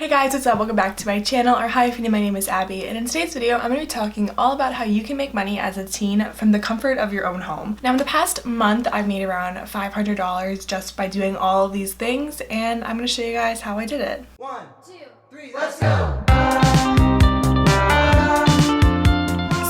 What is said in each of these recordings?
Hey guys, what's up? Welcome back to my channel, or hi if you're new, my name is Abby, and in today's video I'm going to be talking all about how you can make money as a teen from the comfort of your own home. Now in the past month I've made around $500 just by doing all of these things, and I'm going to show you guys how I did it. 1, 2, 3, let's go!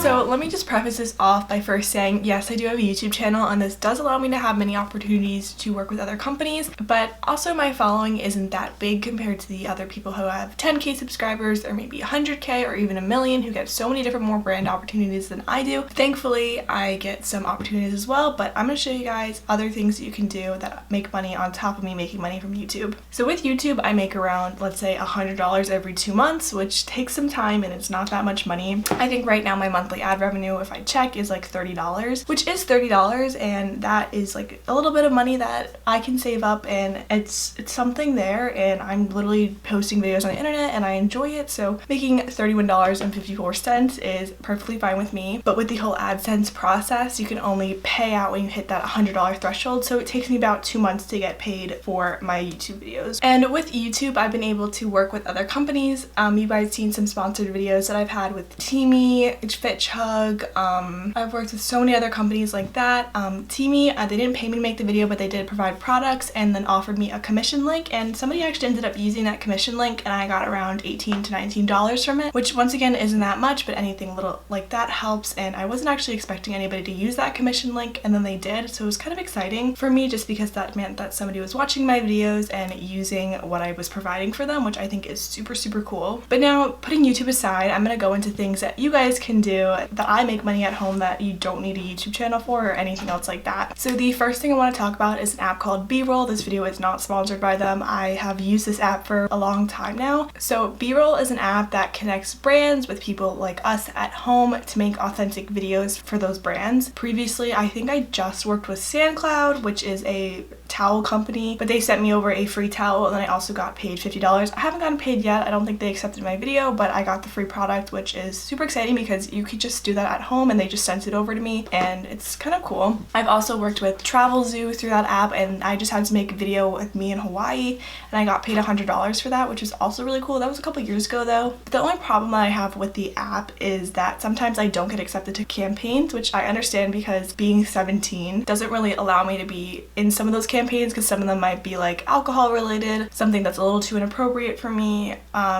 So let me just preface this off by first saying, yes, I do have a YouTube channel and this does allow me to have many opportunities to work with other companies, but also my following isn't that big compared to the other people who have 10k subscribers or maybe 100k or even a million who get so many different more brand opportunities than I do. Thankfully, I get some opportunities as well, but I'm going to show you guys other things that you can do that make money on top of me making money from YouTube. So with YouTube, I make around, let's say, $100 every 2 months, which takes some time and it's not that much money. I think right now my monthly ad revenue, if I check, is like $30, which is $30, and that is like a little bit of money that I can save up, and it's something there, and I'm literally posting videos on the internet and I enjoy it, so making $31.54 is perfectly fine with me. But with the whole AdSense process, you can only pay out when you hit that $100 threshold, so it takes me about 2 months to get paid for my YouTube videos. And with YouTube, I've been able to work with other companies. You guys seen some sponsored videos that I've had with Teamy, FitHub. I've worked with so many other companies like that. Teamy, they didn't pay me to make the video, but they did provide products and then offered me a commission link, and somebody actually ended up using that commission link and I got around $18 to $19 from it, which once again isn't that much, but anything little like that helps, and I wasn't actually expecting anybody to use that commission link, and then they did, so it was kind of exciting for me just because that meant that somebody was watching my videos and using what I was providing for them, which I think is super cool. But now, putting YouTube aside, I'm gonna go into things that you guys can do that I make money at home that you don't need a YouTube channel for or anything else like that. So the first thing I want to talk about is an app called BRoll. This video is not sponsored by them. I have used this app for a long time now. So BRoll is an app that connects brands with people like us at home to make authentic videos for those brands. Previously, I think I just worked with SandCloud, which is a towel company, but they sent me over a free towel and then I also got paid $50. I haven't gotten paid yet. I don't think they accepted my video, but I got the free product, which is super exciting because you could just do that at home and they just sent it over to me, and it's kind of cool. I've also worked with Travel Zoo through that app, and I just had to make a video with me in Hawaii and I got paid $100 for that, which is also really cool. That was a couple years ago though. The only problem that I have with the app is that sometimes I don't get accepted to campaigns, which I understand because being 17 doesn't really allow me to be in some of those campaigns because some of them might be like alcohol related, something that's a little too inappropriate for me,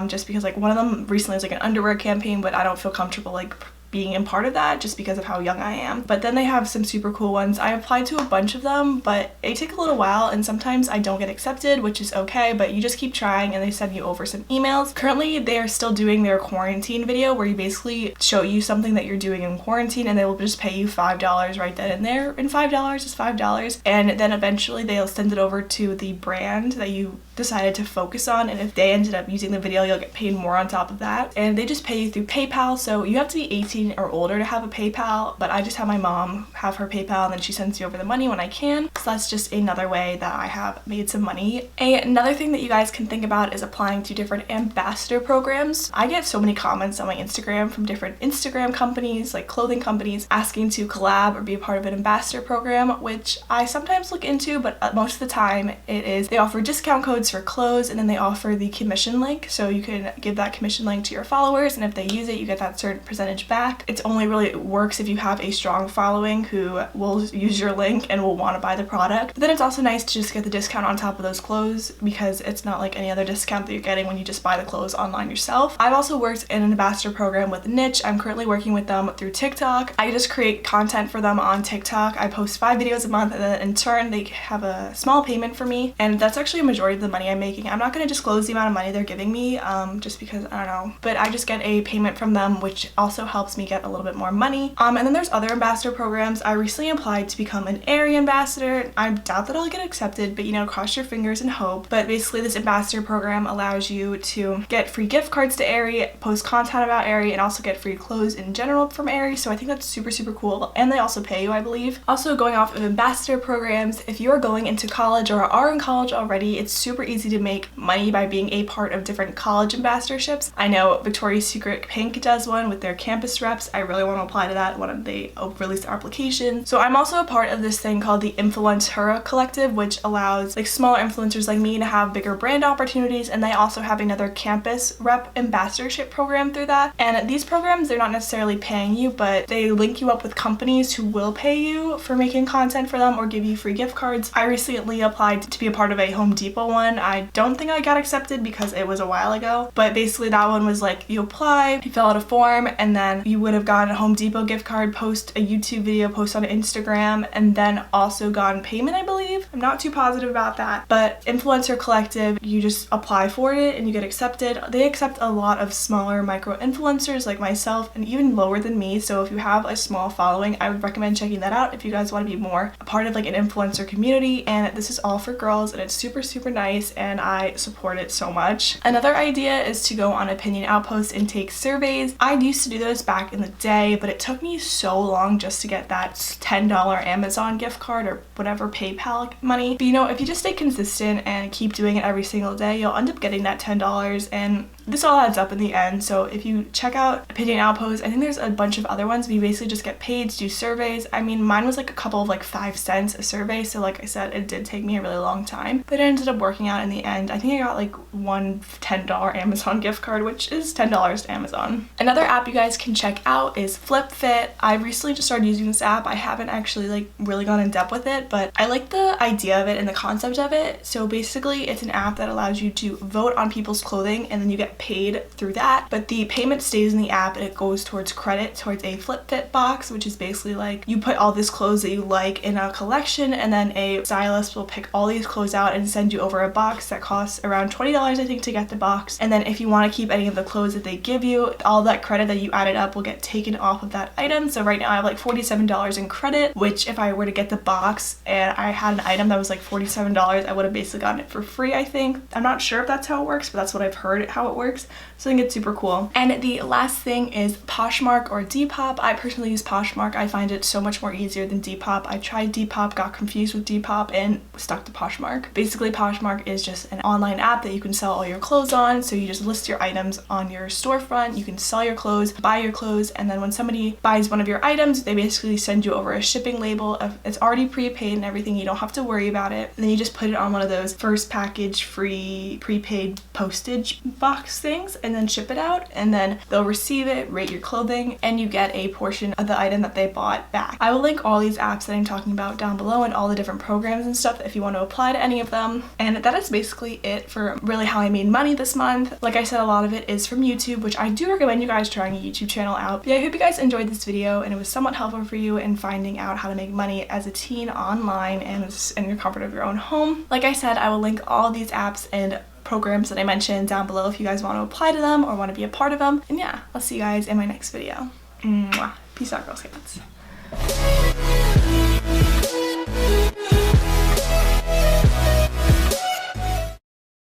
just because like one of them recently was like an underwear campaign, but I don't feel comfortable like being in part of that just because of how young I am. But then they have some super cool ones. I applied to a bunch of them, but they take a little while and sometimes I don't get accepted, which is okay, but you just keep trying and they send you over some emails. Currently, they are still doing their quarantine video where you basically show you something that you're doing in quarantine and they will just pay you $5 right then and there, and $5 is $5, and then eventually they'll send it over to the brand that you decided to focus on, and if they ended up using the video, you'll get paid more on top of that. And they just pay you through PayPal, so you have to be 18 or older to have a PayPal, but I just have my mom have her PayPal and then she sends me over the money when I can, so that's just another way that I have made some money. Another thing that you guys can think about is applying to different ambassador programs. I get so many comments on my Instagram from different Instagram companies, like clothing companies, asking to collab or be a part of an ambassador program, which I sometimes look into, but most of the time it is they offer discount codes for clothes and then they offer the commission link, so you can give that commission link to your followers, and if they use it you get that certain percentage back. It only really works if you have a strong following who will use your link and will want to buy the product. But then it's also nice to just get the discount on top of those clothes because it's not like any other discount that you're getting when you just buy the clothes online yourself. I've also worked in an ambassador program with Niche. I'm currently working with them through TikTok. I just create content for them on TikTok. I post 5 videos a month and then in turn they have a small payment for me, and that's actually a majority of the money I'm making. I'm not going to disclose the amount of money they're giving me just because I don't know, but I just get a payment from them, which also helps me get a little bit more money. And then there's other ambassador programs. I recently applied to become an Aerie ambassador. I doubt that I'll get accepted, but you know, cross your fingers and hope. But basically this ambassador program allows you to get free gift cards to Aerie, post content about Aerie, and also get free clothes in general from Aerie, so I think that's super cool, and they also pay you, I believe. Also, going off of ambassador programs, if you are going into college or are in college already, it's super easy to make money by being a part of different college ambassadorships. I know Victoria's Secret Pink does one with their campus reps. I really want to apply to that when they release their application. So I'm also a part of this thing called the Influencer Collective, which allows like smaller influencers like me to have bigger brand opportunities, and they also have another campus rep ambassadorship program through that. And these programs, they're not necessarily paying you, but they link you up with companies who will pay you for making content for them or give you free gift cards. I recently applied to be a part of a Home Depot one. I don't think I got accepted because it was a while ago, but basically that one was like you apply, you fill out a form, and then you would have gotten a Home Depot gift card, post a YouTube video, post on Instagram, and then also gotten payment, I believe. I'm not too positive about that, but Influencer Collective, you just apply for it and you get accepted. They accept a lot of smaller micro influencers like myself and even lower than me, so if you have a small following, I would recommend checking that out if you guys want to be more a part of like an influencer community. And this is all for girls and it's super nice and I support it so much. Another idea is to go on opinion outposts and take surveys. I used to do those back in the day, but it took me so long just to get that $10 Amazon gift card or whatever PayPal money. But you know, if you just stay consistent and keep doing it every single day, you'll end up getting that $10, and this all adds up in the end. So if you check out Opinion Outpost, I think there's a bunch of other ones, but you basically just get paid to do surveys. I mean, mine was like a couple of like 5 cents a survey, so like I said, it did take me a really long time, but it ended up working out in the end. I think I got like one $10 Amazon gift card, which is $10 to Amazon. Another app you guys can check out is FlipFit. I recently just started using this app. I haven't actually like really gone in depth with it, but I like the idea of it and the concept of it. So basically it's an app that allows you to vote on people's clothing and then you get paid through that, but the payment stays in the app and it goes towards credit towards a FlipFit box, which is basically like you put all these clothes that you like in a collection, and then a stylist will pick all these clothes out and send you over a box that costs around $20, I think, to get the box. And then if you want to keep any of the clothes that they give you, all that credit that you added up will get taken off of that item. So right now I have like $47 in credit, which if I were to get the box and I had an item that was like $47, I would have basically gotten it for free, I think. I'm not sure if that's how it works, but that's what I've heard how it works. So I think it's super cool. And the last thing is Poshmark or Depop. I personally use Poshmark. I find it so much more easier than Depop. I tried Depop, got confused with Depop, and stuck to Poshmark. Basically, Poshmark is just an online app that you can sell all your clothes on. So you just list your items on your storefront. You can sell your clothes, buy your clothes, and then when somebody buys one of your items, they basically send you over a shipping label. It's already prepaid and everything. You don't have to worry about it. And then you just put it on one of those first package free prepaid postage box things and then ship it out, and then they'll receive it, rate your clothing, and you get a portion of the item that they bought back. I will link all these apps that I'm talking about down below and all the different programs and stuff if you want to apply to any of them. And that is basically it for really how I made money this month. Like I said, a lot of it is from YouTube, which I do recommend you guys trying a YouTube channel out. But yeah, I hope you guys enjoyed this video and it was somewhat helpful for you in finding out how to make money as a teen online and in your comfort of your own home. Like I said, I will link all these apps and programs that I mentioned down below if you guys want to apply to them or want to be a part of them. And yeah, I'll see you guys in my next video. Mwah. Peace out, Girl Scouts.